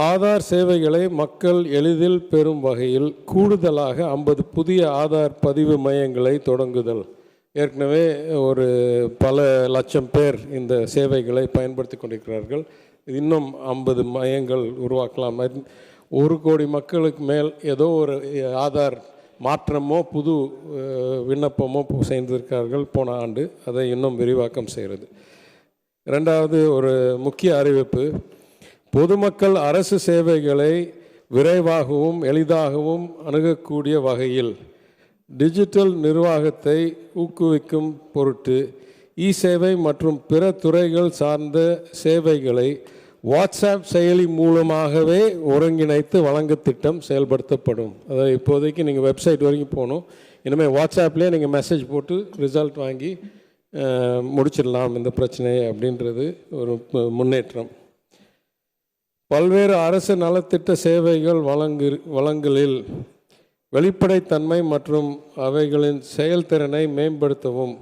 ஆதார் சேவைகளை மக்கள் எளிதில் பெறும் வகையில் கூடுதலாக 50 புதிய ஆதார் பதிவு மையங்களை தொடங்குதல். ஏற்கனவே ஒரு பல லட்சம் பேர் இந்த சேவைகளை பயன்படுத்தி கொண்டிருக்கிறார்கள். இன்னும் 50 மையங்கள் உருவாக்கலாம். 1 கோடி மக்களுக்கு மேல் ஏதோ ஒரு ஆதார் மாற்றமோ புது விண்ணப்பமோ செய்திருக்கிறார்கள் போன ஆண்டு. அதை இன்னும் விரிவாக்கம் செய்கிறது. இரண்டாவது ஒரு முக்கிய அறிவிப்பு, பொதுமக்கள் அரசு சேவைகளை விரைவாகவும் எளிதாகவும் அணுகக்கூடிய வகையில் டிஜிட்டல் நிர்வாகத்தை ஊக்குவிக்கும் பொருட்டு சேவை மற்றும் பிற துறைகள் சார்ந்த சேவைகளை வாட்ஸ்அப் செயலி மூலமாகவே ஒருங்கிணைத்து வழங்க திட்டம் செயல்படுத்தப்படும். அதாவது இப்போதைக்கு நீங்கள் வெப்சைட் வரைக்கும் போகணும். இனிமேல் வாட்ஸ்அப்லேயே நீங்கள் மெசேஜ் போட்டு ரிசல்ட் வாங்கி முடிச்சிடலாம் இந்த பிரச்சனையை அப்படின்றது ஒரு முன்னேற்றம். பல்வேறு அரசு நலத்திட்ட சேவைகள் வழங்கலில் வெளிப்படைத்தன்மை மற்றும் அவைகளின் செயல்திறனை மேம்படுத்தவும்,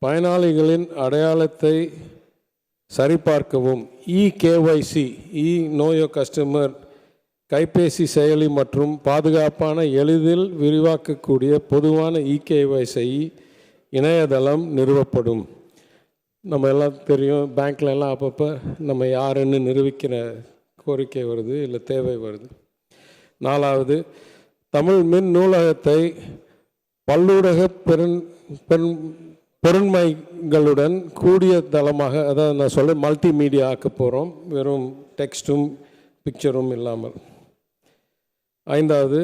பயனாளிகளின் அடையாளத்தை சரிபார்க்கவும் KYC நோ யோர் கஸ்டமர் கைபேசி செயலி மற்றும் பாதுகாப்பான எளிதில் விரிவாக்கக்கூடிய பொதுவான KYC இணையதளம் நிறுவப்படும். நம்ம எல்லாம் தெரியும், பேங்க்ல எல்லாம் அப்பப்போ நம்ம யாருன்னு நிரூபிக்கிற கோரிக்கை வருது, இல்லை தேவை வருது. 4வது, தமிழ் மின் நூலகத்தை பல்லூடக பொருண்மைகளுடன் கூடிய தளமாக, அதாவது நான் சொல்ல மல்டிமீடியா ஆக்க போகிறோம், வெறும் டெக்ஸ்ட்டும் பிக்சரும் இல்லாமல். 5வது,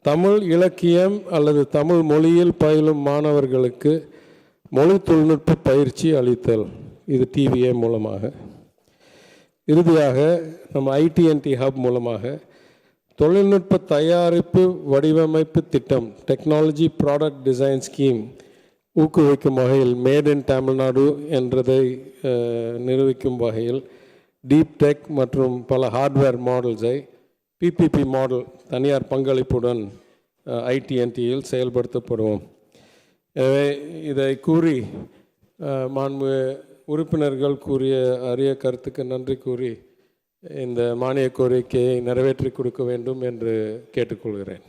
தமிழ் இலக்கியம் அல்லது தமிழ் மொழியில் பயிலும் மாணவர்களுக்கு மொழி தொழில்நுட்ப பயிற்சி அளித்தல், இது TVA மூலமாக. இறுதியாக நம்ம ITNT ஹப் மூலமாக தொழில்நுட்ப தயாரிப்பு வடிவமைப்பு திட்டம் டெக்னாலஜி ப்ராடக்ட் டிசைன் ஸ்கீம் ஊக்குவிக்கும் வகையில் மேட் இன் தமிழ்நாடு என்றதை நிரூபிக்கும் வகையில் டீப் டெக் மற்றும் பல ஹார்ட்வேர் மாடல்ஸை PPP மாடல் தனியார் பங்களிப்புடன் ITNTயில் செயல்படுத்தப்படுவோம். எனவே இதை கூறி மாண்பு உறுப்பினர்கள் கூறிய அரிய கருத்துக்கு நன்றி கூறி இந்த மானிய கோரிக்கையை நிறைவேற்றி கொடுக்க வேண்டும் என்று கேட்டுக்கொள்கிறேன்.